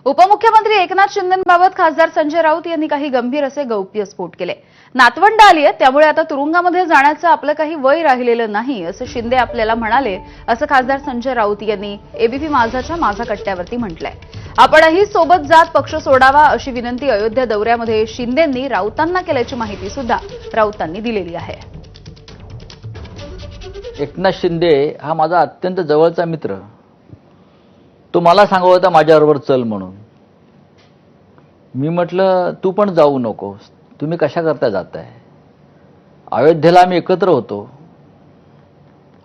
उपमुख्यमंत्री एकनाथ शिंदेंबाबत खासदार संजय राऊत यांनी काही गंभीर असे गौप्यस्फोट केले। नातवंड आली आहेत, त्यामुळे आता तुरुंगामध्ये जाण्याचं आपलं काही वय राहिलेलं नाही असं शिंदे आपल्याला म्हणाले, असं खासदार संजय राऊत यांनी एबीपी माझाच्या माझा कट्ट्यावरती म्हटलंय। आपणही सोबत जात पक्ष सोडावा अशी विनंती अयोध्या दौऱ्यामध्ये शिंदेंनी राऊतांना केल्याची माहिती सुद्धा राऊतांनी दिलेली आहे। एकनाथ शिंदे हा माझा अत्यंत जवळचा मित्र, तो मला सांगत होता माझ्याबरोबर चल म्हणून। मी म्हटलं तू पण जाऊ नकोस, तुम्ही कशा करता जाताय? अयोध्येला आम्ही एकत्र होतो,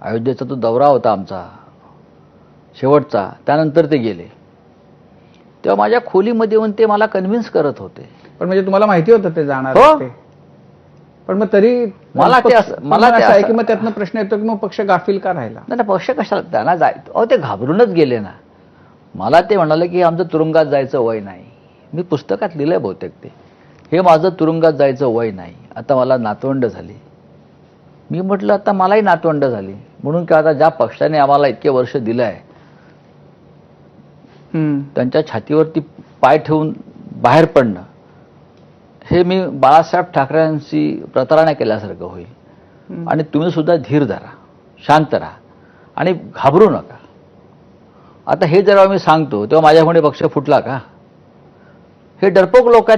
अयोध्येचा तो दौरा होता आमचा शेवटचा, त्यानंतर ते गेले। तेव्हा माझ्या खोलीमध्ये येऊन ते मला कन्व्हिन्स करत होते। पण म्हणजे तुम्हाला माहिती होतं ते जाणार हो। ते? पण मग तरी मला ते असं आहे की मग त्यातनं प्रश्न येतो की मग पक्ष गाफील का राहिला? नाही, पक्ष कशाला त्यांना जायचं? अहो, ते घाबरूनच गेले ना। मला ते म्हणाले की आमचं तुरुंगात जायचं वय नाही। मी पुस्तकात लिहिलंय बहुतेक ते, हे माझं तुरुंगात जायचं वय नाही। आता मला नातवंड झाली। मी म्हटलं आता मलाही नातवंड झाली, म्हणून की आता ज्या पक्षाने आम्हाला इतके वर्ष दिलं आहे त्यांच्या छातीवरती पाय ठेवून बाहेर पडणं हे मी बाळासाहेब ठाकरेंशी प्रतारणा केल्यासारखं होईल। आणि तुम्ही सुद्धा धीर धरा, शांत राहा आणि घाबरू नका। आता हे जेव्हा मी सांगतो तेव्हा माझ्यामुळे पक्ष फुटला का? हे डरपोक लोक आहेत।